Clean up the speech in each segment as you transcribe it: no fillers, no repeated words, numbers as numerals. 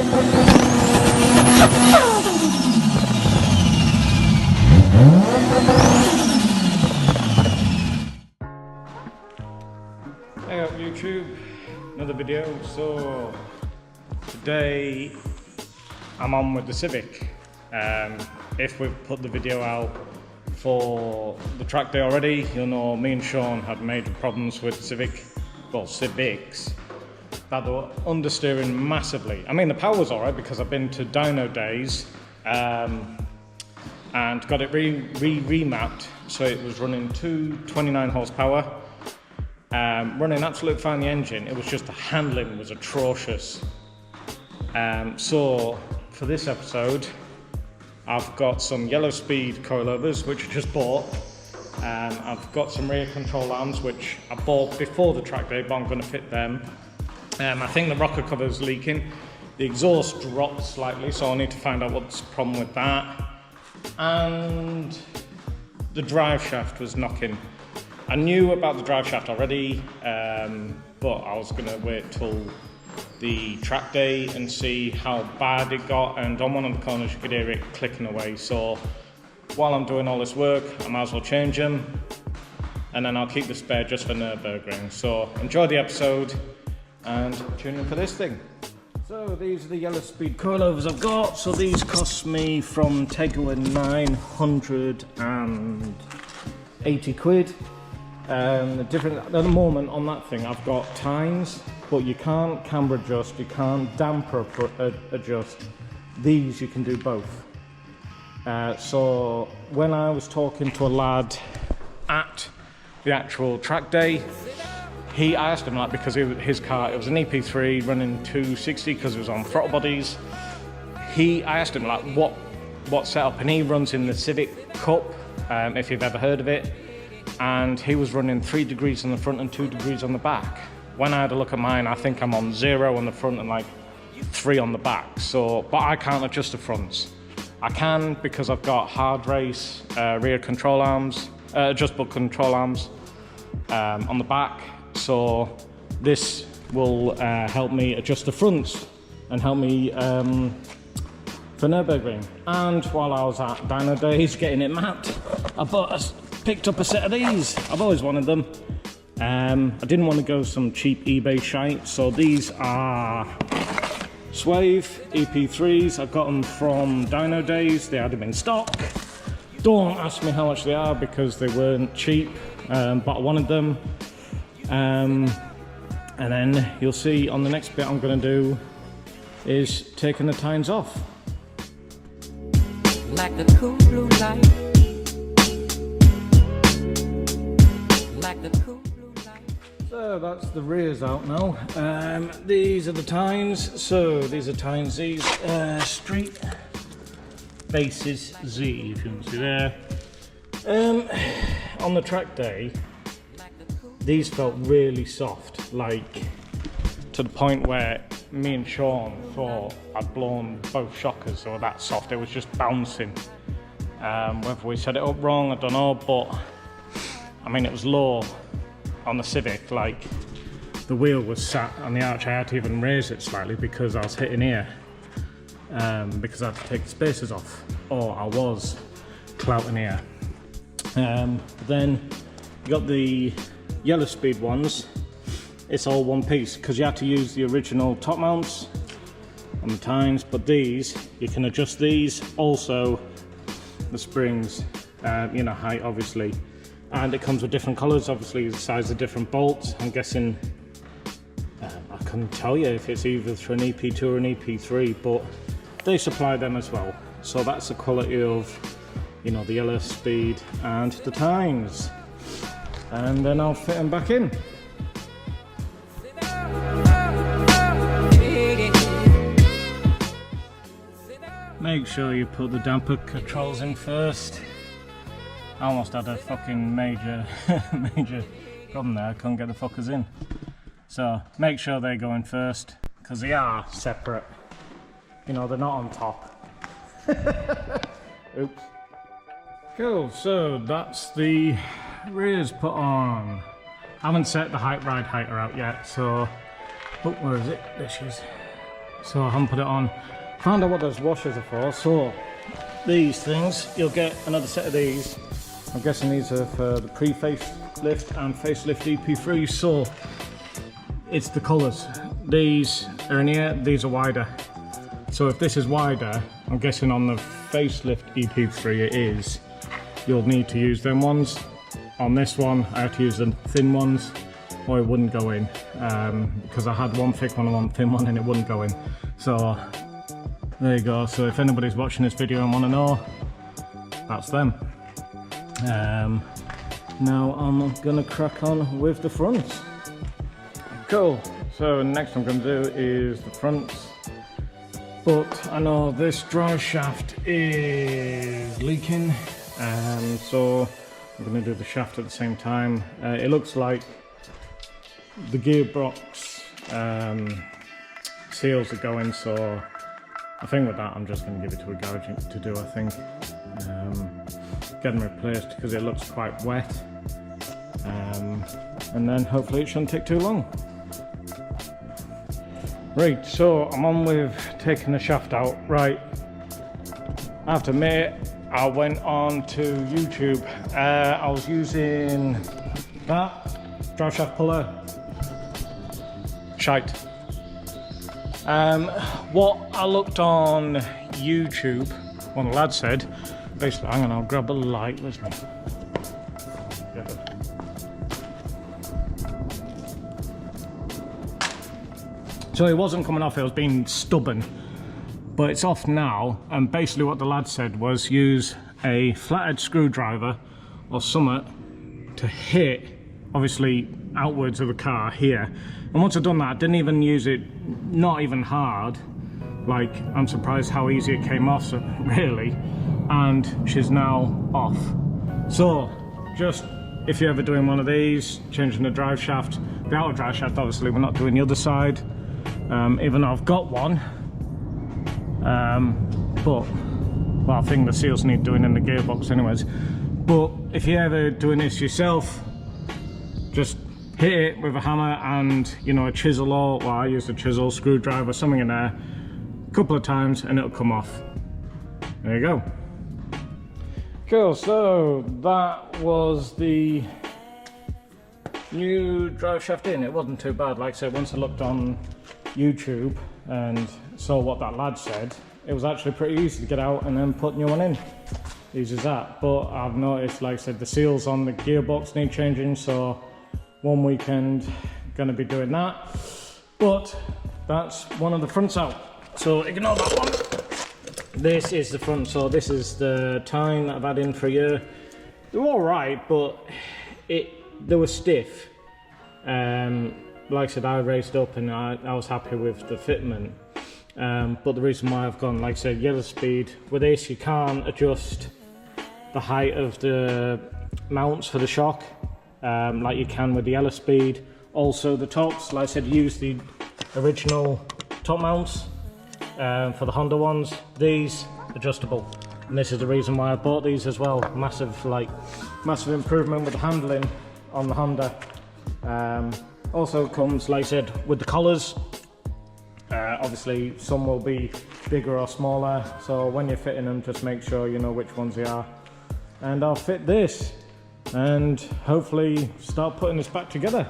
Hey up YouTube, another video. So today I'm on with the Civic. If we've put the video out for the track day already, you'll know me and Sean had major problems with Civics, that they were understeering massively. I mean, the power was alright because I've been to dyno days and got it remapped, so it was running 229 horsepower. Running absolutely fine the engine, it was just the handling was atrocious. So for this episode I've got some yellow speed coilovers which I just bought. I've got some rear control arms which I bought before the track day, but I'm going to fit them. I think the rocker cover is leaking, the exhaust dropped slightly, so I need to find out what's the problem with that. And the drive shaft was knocking. I knew about the drive shaft already, but I was going to wait till the track day and see how bad it got, and on one of the corners you could hear it clicking away. So while I'm doing all this work, I might as well change them, and then I'll keep the spare just for Nurburgring. So enjoy the episode and tune in for this thing. So these are the yellow speed coilovers I've got. So these cost me from takeaway 980 quid. At the moment on that thing I've got tines, but you can't camber adjust, you can't damper adjust. These you can do both. So when I was talking to a lad at the actual track day, I asked him, like, because his car, it was an EP3 running 260 because it was on throttle bodies. I asked him like what setup, and he runs in the Civic Cup, if you've ever heard of it. And he was running 3 degrees on the front and 2 degrees on the back. When I had a look at mine, I think I'm on 0 on the front and like 3 on the back. So, but I can't adjust the fronts. I can because I've got hard race rear control arms, adjustable control arms on the back. So this will help me adjust the fronts and help me for Nurburgring. And while I was at dyno days getting it mapped, I picked up a set of these. I've always wanted them. I didn't want to go some cheap eBay shite, so these are Swave EP3s. I got them from dyno days, they had them in stock. Don't ask me how much they are because they weren't cheap, but I wanted them. And then you'll see on the next bit I'm going to do is taking the tines off. Like the cool blue light. So that's the rears out now. These are the tines. So these are tines. These street bases Z, if you can see there. On the track day, these felt really soft, like to the point where me and Sean thought I'd blown both shockers. They were that soft. It was just bouncing. Whether we set it up wrong, I don't know, but I mean, it was low on the Civic, like the wheel was sat on the arch. I had to even raise it slightly because I was hitting here, because I had to take the spacers off, or I was clouting here. Then you got the yellow speed ones. It's all one piece because you had to use the original top mounts on the tines, but these, you can adjust these, also the springs, height obviously. And it comes with different colours, obviously the size of different bolts. I'm guessing, I couldn't tell you if it's either through an EP2 or an EP3, but they supply them as well. So that's the quality of, the yellow speed and the tines. And then I'll fit them back in. Make sure you put the damper controls in first. I almost had a fucking major problem there. I couldn't get the fuckers in. So make sure they go in first, because they are separate. They're not on top. Oops. Cool, so that's the rears put on. I haven't set the ride heighter out yet, so... Oh, where is it? There she is. so I haven't put it on. Found out what those washers are for. So these things, you'll get another set of these. I'm guessing these are for the pre-facelift and facelift EP3. So it's the colours. These are in here, these are wider. So if this is wider, I'm guessing on the facelift EP3 it is, you'll need to use them ones. On this one, I had to use the thin ones or it wouldn't go in, because I had one thick one and one thin one and it wouldn't go in. So there you go. So if anybody's watching this video and want to know, that's them. Now I'm gonna crack on with the fronts. Cool. So next I'm gonna do is the fronts. But I know this drive shaft is leaking, so I'm going to do the shaft at the same time. It looks like the gearbox seals are going, so I think with that I'm just going to give it to a garage to do, I think. Get them replaced because it looks quite wet, and then hopefully it shouldn't take too long. Right, so I'm on with taking the shaft out. Right, I have to admit, I went on to YouTube. I was using that drive shaft puller. Shite. What I looked on YouTube, what the lad said, basically, hang on, I'll grab a light with me. So it wasn't coming off, it was being stubborn, but it's off now. And basically what the lad said was use a flathead screwdriver or something to hit, obviously outwards of the car here. And once I've done that, I didn't even use it, not even hard. Like, I'm surprised how easy it came off, so, really. And she's now off. So, just if you're ever doing one of these, changing the drive shaft, the outer drive shaft, obviously we're not doing the other side. Even though I've got one, but well, I think the seals need doing in the gearbox anyways. But if you're ever doing this yourself, just hit it with a hammer and, you know, a chisel, or well, I use a chisel, screwdriver, something in there, a couple of times and it'll come off. There you go. Cool, so that was the new drive shaft in. It wasn't too bad. Like I said, once I looked on YouTube and saw what that lad said, it was actually pretty easy to get out and then put new one in. Easy as that. But I've noticed, like I said, the seals on the gearbox need changing, so one weekend gonna be doing that. But that's one of the fronts out, so ignore that one. This is the front, so this is the tine that I've had in for a year. They were all right, but they were stiff. Like I said, I raised up and I was happy with the fitment. But the reason why I've gone, like I said, yellow speed, with this you can't adjust the height of the mounts for the shock like you can with the yellow speed. Also the tops, like I said, use the original top mounts for the Honda ones. These adjustable, and this is the reason why I bought these as well. Massive improvement with the handling on the Honda. Also comes, like I said, with the collars. Obviously some will be bigger or smaller, so when you're fitting them, just make sure you know which ones they are. And I'll fit this and hopefully start putting this back together.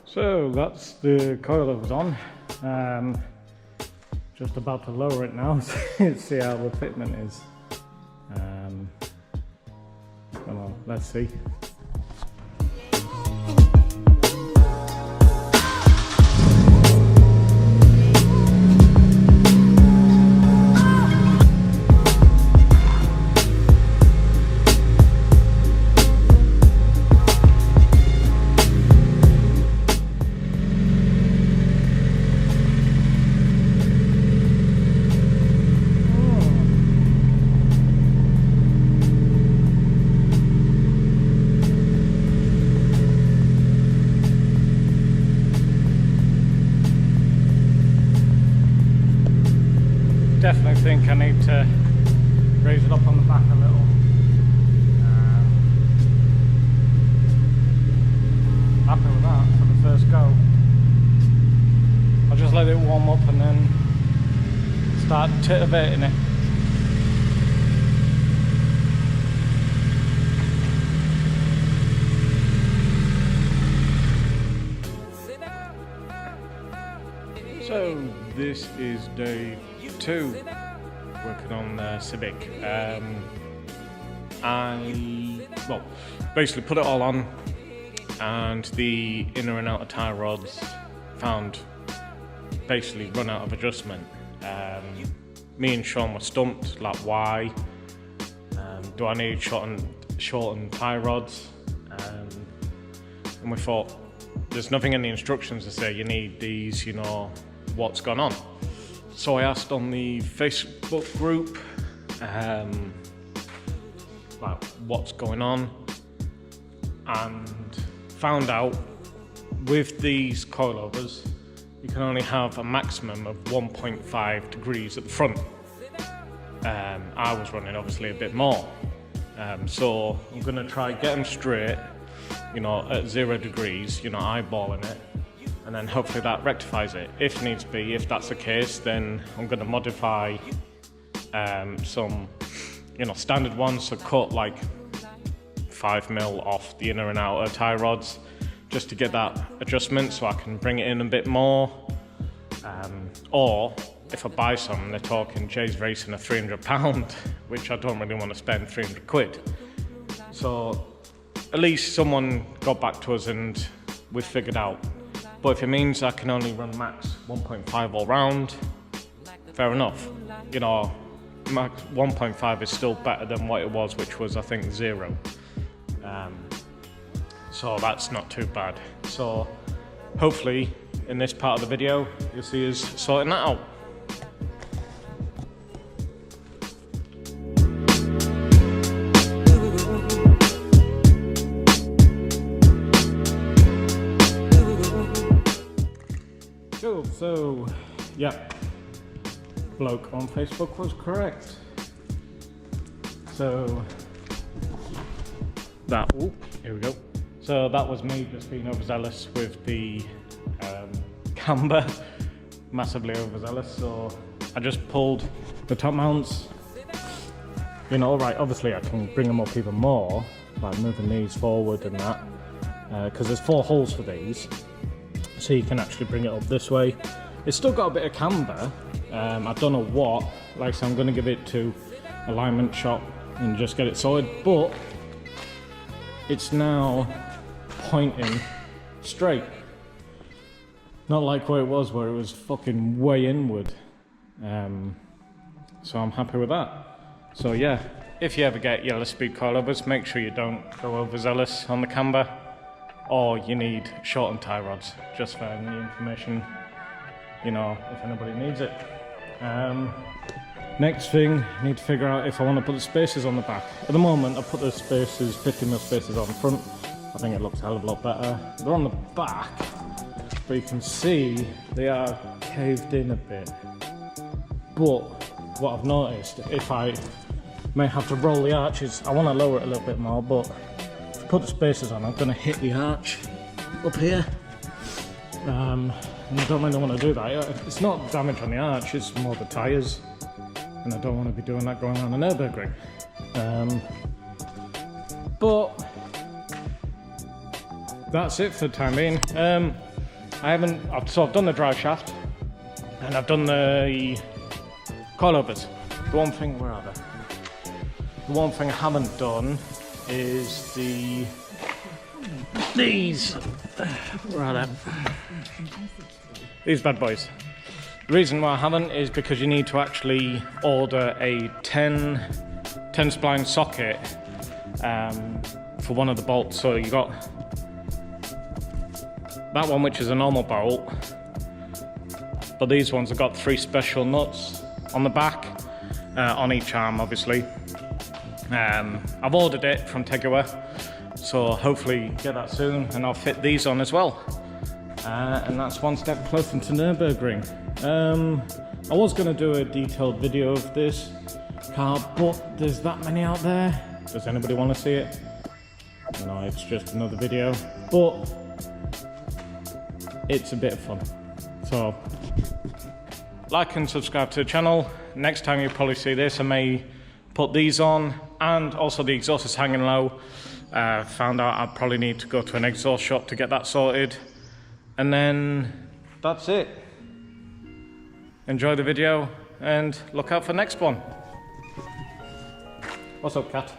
So that's the coilovers on. Just about to lower it now to see how the fitment is. Well, let's see. Definitely think I need to raise it up on the back a little. start titivating it. So this is day 2 working on the Civic. Well, basically put it all on, and the inner and outer tie rods found basically run out of adjustment. Me and Sean were stumped, like why? Do I need shortened tie rods? And we thought, there's nothing in the instructions to say you need these, you know, what's gone on. So I asked on the Facebook group, like what's going on, and found out with these coilovers, you can only have a maximum of 1.5 degrees at the front. I was running obviously a bit more. So I'm gonna try get them straight, you know, at 0 degrees, you know, eyeballing it, and then hopefully that rectifies it. If needs be, if that's the case, then I'm gonna modify some, you know, standard ones, so cut like 5mm off the inner and outer tie rods, just to get that adjustment so I can bring it in a bit more. Or if I buy some, they're talking Jay's racing a £300, which I don't really want to spend 300 quid. So at least someone got back to us and we've figured out. But if it means I can only run max 1.5 all round, fair enough. You know, max 1.5 is still better than what it was, which was I think 0. So that's not too bad. So hopefully in this part of the video you'll see us sorting that out. Cool, so yeah, bloke on Facebook was correct. So that, here we go. So that was me just being overzealous with the camber, massively overzealous. So I just pulled the top mounts. You know, alright, obviously I can bring them up even more, like moving these forward and that, because there's 4 holes for these, so you can actually bring it up this way. It's still got a bit of camber. I don't know what, like I said, I'm going to give it to alignment shop and just get it solid, but it's now pointing straight. Not like where it was fucking way inward. So I'm happy with that. So yeah, if you ever get yellow speed coilovers, make sure you don't go overzealous on the camber, or you need shortened tie rods, just for any information, you know, if anybody needs it. Next thing, I need to figure out if I want to put the spacers on the back. At the moment, I put the spacers, 50mm spacers on the front. I think it looks a hell of a lot better. They're on the back, but you can see they are caved in a bit. But what I've noticed, if I may have to roll the arches, I want to lower it a little bit more, but if I put the spacers on, I'm going to hit the arch up here. And I don't really want to do that. It's not damage on the arch, it's more the tyres. And I don't want to be doing that going around the Nurburgring. But that's it for the time being. I've done the drive shaft, and I've done the coilovers. The one thing, where are they? The one thing I haven't done is these. Where are they? These bad boys. The reason why I haven't is because you need to actually order a 10 spline socket for one of the bolts. So you got that one, which is a normal bolt, but these ones have got 3 special nuts on the back, on each arm obviously. I've ordered it from Tegua, so hopefully get that soon, and I'll fit these on as well. And that's one step closer to Nurburgring. I was going to do a detailed video of this car, but there's that many out there. Does anybody want to see it? No, it's just another video, but it's a bit of fun. So like and subscribe to the channel. Next time you'll probably see this, I may put these on, and also the exhaust is hanging low. Found out I probably need to go to an exhaust shop to get that sorted. And then that's it. Enjoy the video and look out for the next one. What's up, cat?